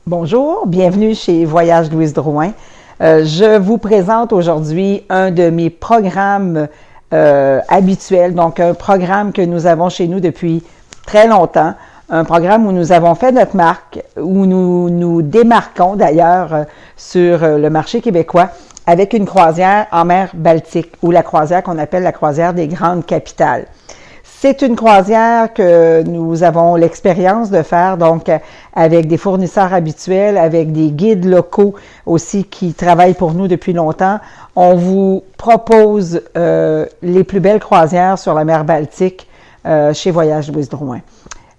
Bonjour, bienvenue chez Voyage Louise Drouin. Je vous présente aujourd'hui un de mes programmes habituels, donc un programme que nous avons chez nous depuis très longtemps, un programme où nous avons fait notre marque, où nous nous démarquons d'ailleurs sur le marché québécois avec une croisière en mer Baltique, ou la croisière qu'on appelle la croisière des grandes capitales. C'est une croisière que nous avons l'expérience de faire, donc avec des fournisseurs habituels, avec des guides locaux aussi qui travaillent pour nous depuis longtemps. On vous propose les plus belles croisières sur la mer Baltique chez Voyage Louise Drouin.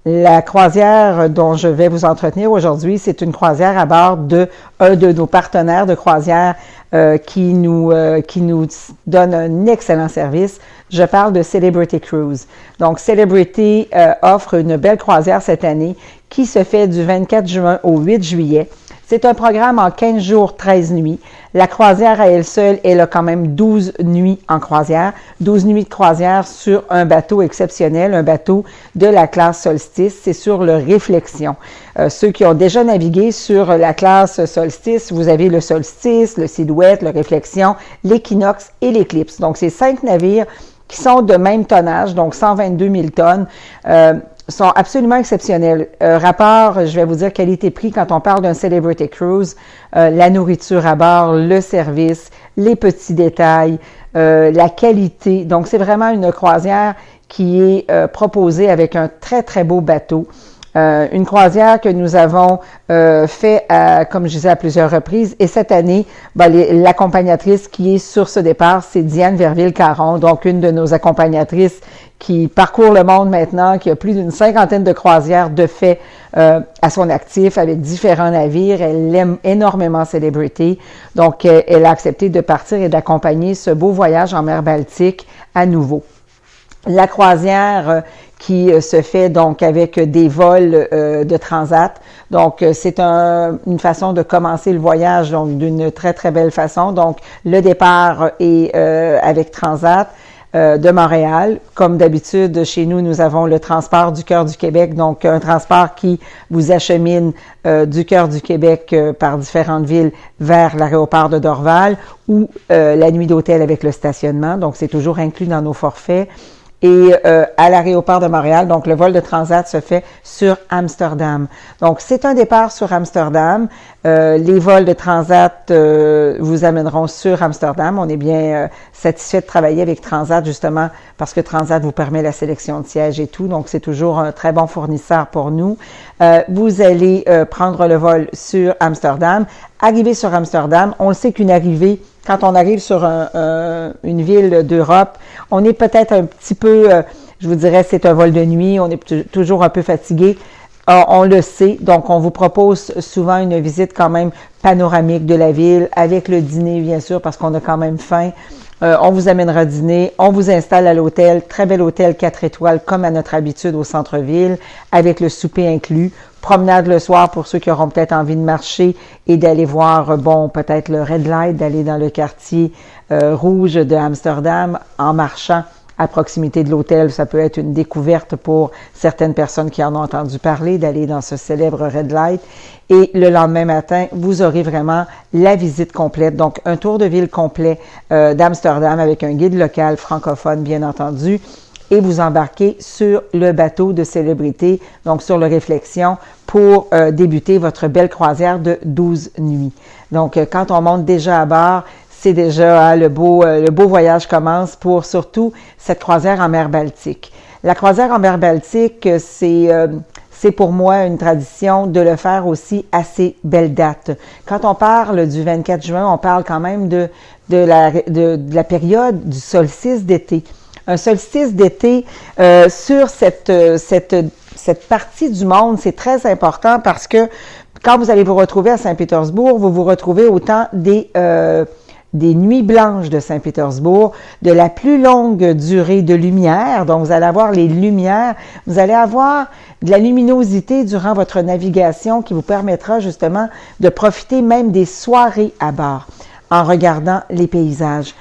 La croisière dont je vais vous entretenir aujourd'hui, c'est une croisière à bord de un de nos partenaires de croisière qui nous donne un excellent service. Je parle de Celebrity Cruise. Donc, Celebrity offre une belle croisière cette année qui se fait du 24 juin au 8 juillet. C'est un programme en 15 jours, 13 nuits. La croisière à elle seule, elle a quand même 12 nuits en croisière, 12 nuits de croisière sur un bateau exceptionnel, un bateau de la classe Solstice, c'est sur le Réflexion. Ceux qui ont déjà navigué sur la classe Solstice, vous avez le Solstice, le Silhouette, le Réflexion, l'Équinoxe et l'Éclipse. Donc, c'est 5 navires qui sont de même tonnage, donc 122 000 tonnes, sont absolument exceptionnels. Rapport, je vais vous dire qualité-prix quand on parle d'un Celebrity Cruise, la nourriture à bord, le service, les petits détails, la qualité. Donc, c'est vraiment une croisière qui est proposée avec un très, très beau bateau. Une croisière que nous avons fait, comme je disais, à plusieurs reprises. Et cette année, l'accompagnatrice qui est sur ce départ, c'est Diane Verville-Caron, donc une de nos accompagnatrices qui parcourt le monde maintenant, qui a plus d'une 50aine de croisières de fait à son actif avec différents navires. Elle aime énormément Celebrity. Donc, elle a accepté de partir et d'accompagner ce beau voyage en mer Baltique à nouveau. La croisière qui se fait donc avec des vols de transat. Donc, c'est une façon de commencer le voyage donc d'une très, très belle façon. Donc, le départ est avec Transat de Montréal. Comme d'habitude, chez nous, nous avons le transport du cœur du Québec, donc un transport qui vous achemine du cœur du Québec par différentes villes vers l'aéroport de Dorval ou la nuit d'hôtel avec le stationnement. Donc, c'est toujours inclus dans nos forfaits. Et à l'aéroport de Montréal, donc le vol de Transat se fait sur Amsterdam. Donc, c'est un départ sur Amsterdam. Les vols de Transat vous amèneront sur Amsterdam. On est bien satisfait de travailler avec Transat, justement, parce que Transat vous permet la sélection de sièges et tout. Donc, c'est toujours un très bon fournisseur pour nous. Vous allez prendre le vol sur Amsterdam. Arriver sur Amsterdam, on le sait qu'une arrivée, quand on arrive sur une ville d'Europe, on est peut-être un petit peu, je vous dirais, c'est un vol de nuit, on est toujours un peu fatigué. On le sait, donc on vous propose souvent une visite quand même panoramique de la ville, avec le dîner bien sûr, parce qu'on a quand même faim. On vous amènera dîner, on vous installe à l'hôtel, très bel hôtel 4 étoiles comme à notre habitude au centre-ville, avec le souper inclus. Promenade le soir pour ceux qui auront peut-être envie de marcher et d'aller voir, peut-être le Red Light, d'aller dans le quartier rouge de Amsterdam en marchant à proximité de l'hôtel. Ça peut être une découverte pour certaines personnes qui en ont entendu parler, d'aller dans ce célèbre Red Light. Et le lendemain matin, vous aurez vraiment la visite complète, donc un tour de ville complet d'Amsterdam avec un guide local francophone, bien entendu. Et vous embarquez sur le bateau de Célébrité, donc sur le Réflexion, pour débuter votre belle croisière de 12 nuits. Donc, quand on monte déjà à bord, c'est déjà le beau voyage commence pour surtout cette croisière en mer Baltique. La croisière en mer Baltique, c'est pour moi une tradition de le faire aussi à ces belles dates. Quand on parle du 24 juin, on parle quand même de la période du solstice d'été. Un solstice d'été sur cette partie du monde, c'est très important parce que quand vous allez vous retrouver à Saint-Pétersbourg, vous vous retrouvez au temps des nuits blanches de Saint-Pétersbourg, de la plus longue durée de lumière. Donc, vous allez avoir les lumières, vous allez avoir de la luminosité durant votre navigation qui vous permettra justement de profiter même des soirées à bord en regardant les paysages.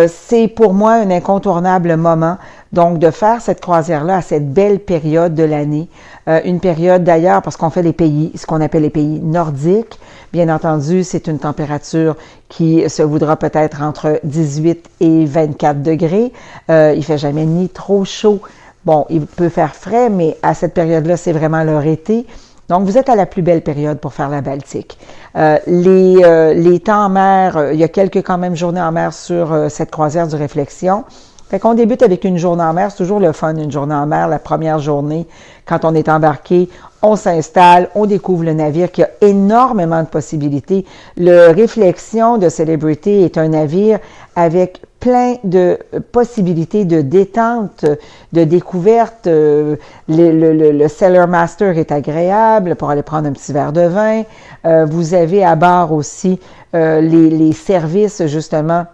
C'est pour moi un incontournable moment, donc de faire cette croisière-là à cette belle période de l'année. une période d'ailleurs, parce qu'on fait les pays, ce qu'on appelle les pays nordiques. Bien entendu, c'est une température qui se voudra peut-être entre 18 et 24 degrés. Il fait jamais ni trop chaud. Bon, il peut faire frais, mais à cette période-là, c'est vraiment leur été. Donc, vous êtes à la plus belle période pour faire la Baltique. Les temps en mer, il y a quelques quand même journées en mer sur cette croisière du Réflexion. Fait qu'on débute avec une journée en mer, c'est toujours le fun, une journée en mer, la première journée, quand on est embarqué, on s'installe, on découvre le navire qui a énormément de possibilités. Le Réflexion de Celebrity est un navire avec plein de possibilités de détente, de découverte. Le Sailor Master est agréable pour aller prendre un petit verre de vin. Vous avez à bord aussi les services, justement,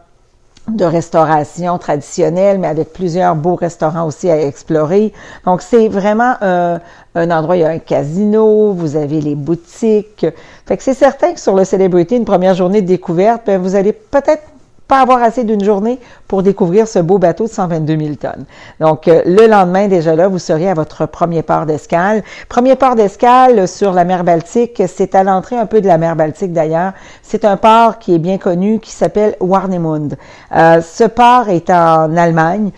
de restauration traditionnelle, mais avec plusieurs beaux restaurants aussi à explorer. Donc, c'est vraiment un endroit, il y a un casino, vous avez les boutiques. Fait que c'est certain que sur le Celebrity, une première journée de découverte, bien, vous allez peut-être pas avoir assez d'une journée pour découvrir ce beau bateau de 122 000 tonnes. Donc, le lendemain, déjà là, vous serez à votre premier port d'escale. Premier port d'escale sur la mer Baltique, c'est à l'entrée un peu de la mer Baltique d'ailleurs. C'est un port qui est bien connu, qui s'appelle Warnemund. Ce port est en Allemagne,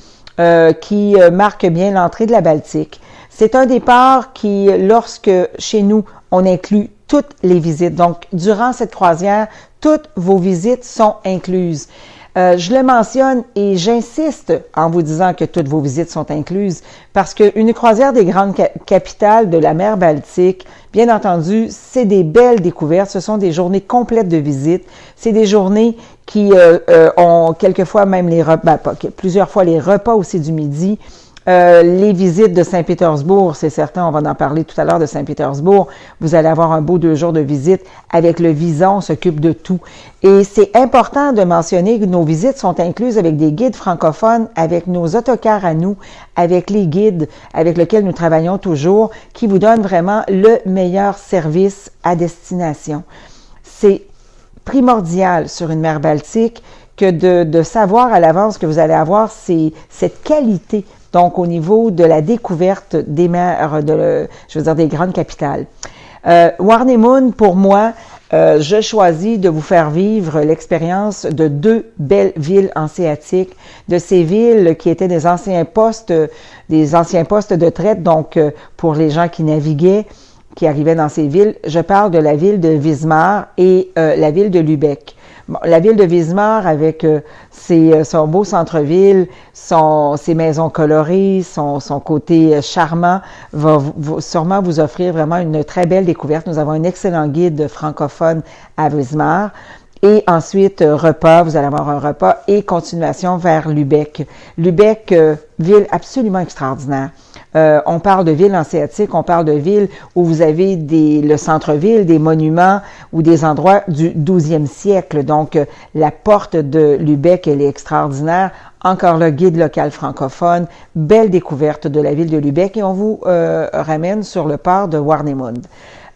qui marque bien l'entrée de la Baltique. C'est un des ports qui, lorsque chez nous, on inclut toutes les visites. Donc, durant cette croisière, toutes vos visites sont incluses. Je le mentionne et j'insiste en vous disant que toutes vos visites sont incluses parce qu'une croisière des grandes capitales de la mer Baltique, bien entendu, c'est des belles découvertes. Ce sont des journées complètes de visites. C'est des journées qui ont quelquefois même les repas, plusieurs fois les repas aussi du midi. Les visites de Saint-Pétersbourg, c'est certain, on va en parler tout à l'heure de Saint-Pétersbourg. Vous allez avoir un beau 2 jours de visite avec le Vison, on s'occupe de tout. Et c'est important de mentionner que nos visites sont incluses avec des guides francophones, avec nos autocars à nous, avec les guides avec lesquels nous travaillons toujours, qui vous donnent vraiment le meilleur service à destination. C'est primordial sur une mer Baltique que de savoir à l'avance que vous allez avoir cette qualité. Donc, au niveau de la découverte des mers, des grandes capitales. Warnemund, pour moi, je choisis de vous faire vivre l'expérience de 2 belles villes hanséatiques, de ces villes qui étaient des anciens postes de traite, donc pour les gens qui naviguaient, qui arrivaient dans ces villes. Je parle de la ville de Wismar et la ville de Lübeck. Bon, la ville de Wismar, avec son beau centre-ville, ses maisons colorées, son côté charmant, va sûrement vous offrir vraiment une très belle découverte. Nous avons un excellent guide francophone à Wismar. Et ensuite, repas, vous allez avoir un repas et continuation vers Lübeck. Lübeck, ville absolument extraordinaire. On parle de ville hanséatique, on parle de ville où vous avez le centre-ville, des monuments ou des endroits du 12e siècle. Donc, la porte de Lübeck, elle est extraordinaire. Encore là, guide local francophone, belle découverte de la ville de Lübeck et on vous ramène sur le port de Warnemund.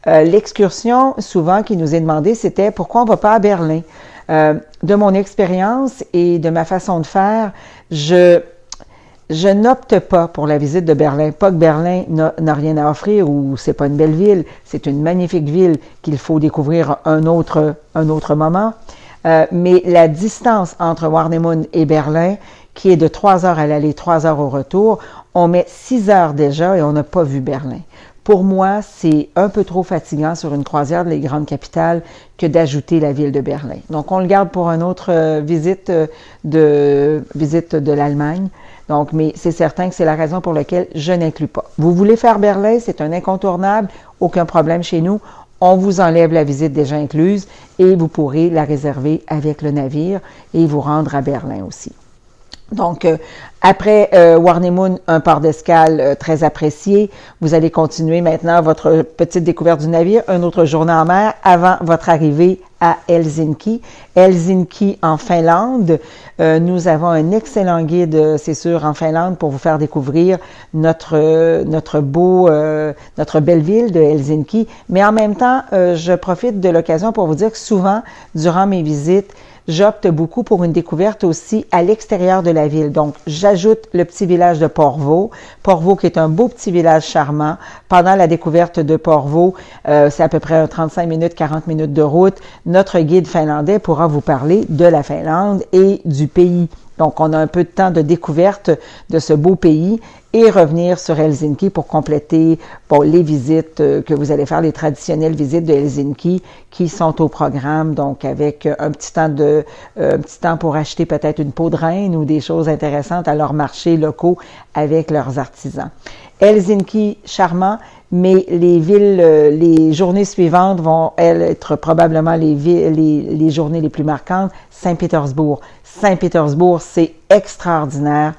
L'excursion, souvent, qui nous est demandée, c'était pourquoi on ne va pas à Berlin. De mon expérience et de ma façon de faire, je n'opte pas pour la visite de Berlin. Pas que Berlin n'a rien à offrir ou c'est pas une belle ville, c'est une magnifique ville qu'il faut découvrir un autre moment. Mais la distance entre Warnemund et Berlin, qui est de 3 heures à l'aller, 3 heures au retour, on met 6 heures déjà et on n'a pas vu Berlin. Pour moi, c'est un peu trop fatigant sur une croisière des grandes capitales que d'ajouter la ville de Berlin. Donc, on le garde pour une autre visite de l'Allemagne. Donc, mais c'est certain que c'est la raison pour laquelle je n'inclus pas. Vous voulez faire Berlin, c'est un incontournable, aucun problème chez nous. On vous enlève la visite déjà incluse et vous pourrez la réserver avec le navire et vous rendre à Berlin aussi. Donc, après Warnemund, un port d'escale très apprécié, vous allez continuer maintenant votre petite découverte du navire, une autre journée en mer avant votre arrivée à Helsinki. Helsinki en Finlande. Nous avons un excellent guide, c'est sûr, en Finlande pour vous faire découvrir notre belle ville de Helsinki. Mais en même temps, je profite de l'occasion pour vous dire que souvent, durant mes visites, j'opte beaucoup pour une découverte aussi à l'extérieur de la ville. Donc, j'ajoute le petit village de Porvoo. Porvoo qui est un beau petit village charmant. Pendant la découverte de Porvoo, c'est à peu près 35 minutes, 40 minutes de route. Notre guide finlandais pourra vous parler de la Finlande et du pays. Donc, on a un peu de temps de découverte de ce beau pays et revenir sur Helsinki pour compléter les visites que vous allez faire, les traditionnelles visites de Helsinki qui sont au programme, donc avec un petit temps pour acheter peut-être une peau de reine ou des choses intéressantes à leurs marchés locaux avec leurs artisans. Helsinki, charmant, mais les journées suivantes vont, elles, être probablement les journées les plus marquantes. Saint-Pétersbourg. Saint-Pétersbourg, c'est extraordinaire.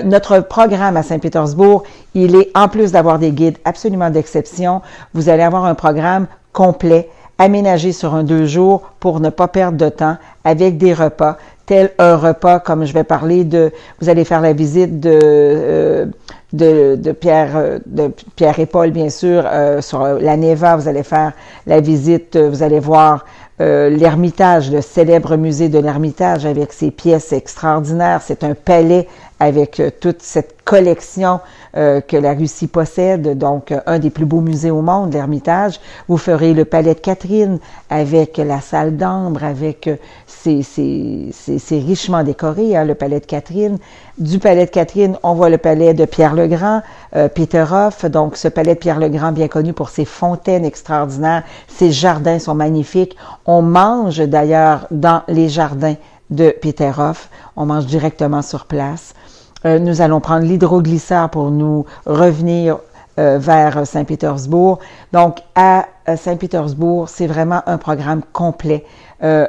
Notre programme à Saint-Pétersbourg, il est, en plus d'avoir des guides absolument d'exception, vous allez avoir un programme complet, aménagé sur 2 jours pour ne pas perdre de temps, avec des repas, tel un repas, comme je vais parler vous allez faire la visite de Pierre et Paul, bien sûr, sur la Neva, vous allez faire la visite, vous allez voir l'Ermitage, le célèbre musée de l'Ermitage avec ses pièces extraordinaires. C'est un palais avec toute cette collection que la Russie possède, donc un des plus beaux musées au monde, l'Ermitage. Vous ferez le palais de Catherine avec la salle d'ambre, avec c'est richement décoré, le palais de Catherine. Du palais de Catherine, on voit le palais de Pierre-le-Grand, Peterhof. Donc, ce palais de Pierre-le-Grand, bien connu pour ses fontaines extraordinaires, ses jardins sont magnifiques. On mange d'ailleurs dans les jardins de Peterhof. On mange directement sur place. Nous allons prendre l'hydroglisseur pour nous revenir vers Saint-Pétersbourg. Donc, à Saint-Pétersbourg, c'est vraiment un programme complet,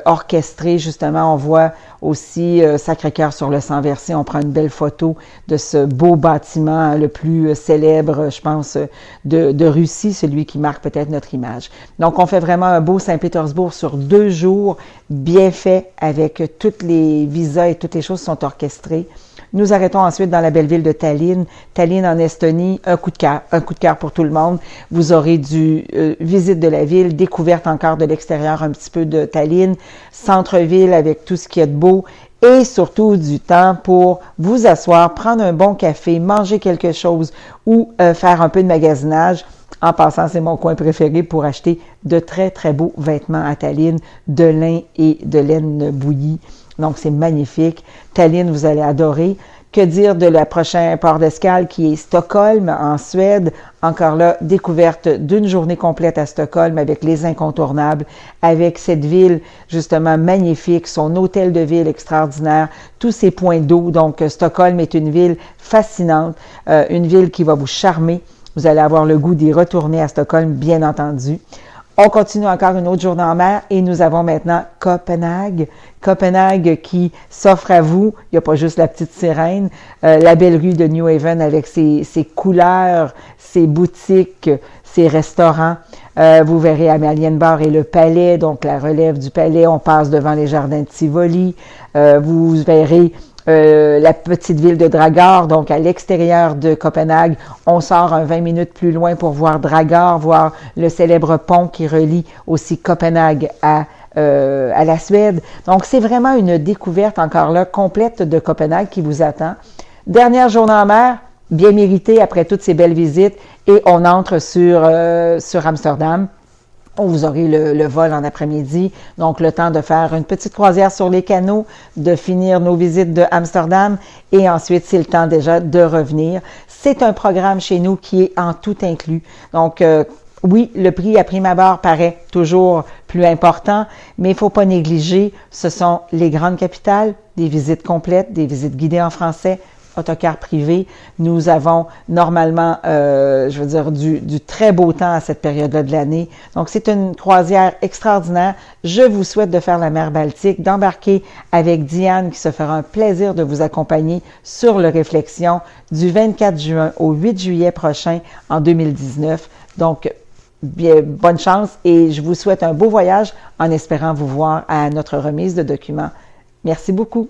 orchestré. Justement, on voit aussi Sacré-Cœur sur le Sang-Versé. On prend une belle photo de ce beau bâtiment, le plus célèbre, je pense, de Russie, celui qui marque peut-être notre image. Donc, on fait vraiment un beau Saint-Pétersbourg sur 2 jours, bien fait, avec toutes les visas et toutes les choses sont orchestrées. Nous arrêtons ensuite dans la belle ville de Tallinn. Tallinn en Estonie, un coup de cœur pour tout le monde. Vous aurez visite de la ville, découverte encore de l'extérieur un petit peu de Tallinn, centre-ville avec tout ce qu'il y a de beau et surtout du temps pour vous asseoir, prendre un bon café, manger quelque chose ou faire un peu de magasinage. En passant, c'est mon coin préféré pour acheter de très, très beaux vêtements à Tallinn, de lin et de laine bouillie. Donc, c'est magnifique. Tallinn, vous allez adorer. Que dire de la prochaine port d'escale qui est Stockholm, en Suède? Encore là, découverte d'une journée complète à Stockholm avec les incontournables, avec cette ville justement magnifique, son hôtel de ville extraordinaire, tous ses points d'eau. Donc, Stockholm est une ville fascinante, une ville qui va vous charmer. Vous allez avoir le goût d'y retourner à Stockholm, bien entendu. On continue encore une autre journée en mer et nous avons maintenant Copenhague. Copenhague qui s'offre à vous. Il n'y a pas juste la petite sirène. La belle rue de New Haven avec ses couleurs, ses boutiques, ses restaurants. Vous verrez Amalienborg et le palais, donc la relève du palais. On passe devant les jardins de Tivoli. Vous verrez la petite ville de Dragør, donc à l'extérieur de Copenhague. On sort 20 minutes plus loin pour voir Dragør, voir le célèbre pont qui relie aussi Copenhague à la Suède. Donc, c'est vraiment une découverte encore là complète de Copenhague qui vous attend. Dernière journée en mer, bien méritée après toutes ces belles visites et on entre sur Amsterdam. Vous aurez le vol en après-midi, donc le temps de faire une petite croisière sur les canaux, de finir nos visites de Amsterdam et ensuite, c'est le temps déjà de revenir. C'est un programme chez nous qui est en tout inclus. Donc, oui, le prix à prime abord paraît toujours plus important, mais il ne faut pas négliger, ce sont les grandes capitales, des visites complètes, des visites guidées en français, autocar privé. Nous avons normalement, du très beau temps à cette période-là de l'année. Donc, c'est une croisière extraordinaire. Je vous souhaite de faire la mer Baltique, d'embarquer avec Diane qui se fera un plaisir de vous accompagner sur le Réflexion du 24 juin au 8 juillet prochain en 2019. Donc, bien, bonne chance et je vous souhaite un beau voyage en espérant vous voir à notre remise de documents. Merci beaucoup.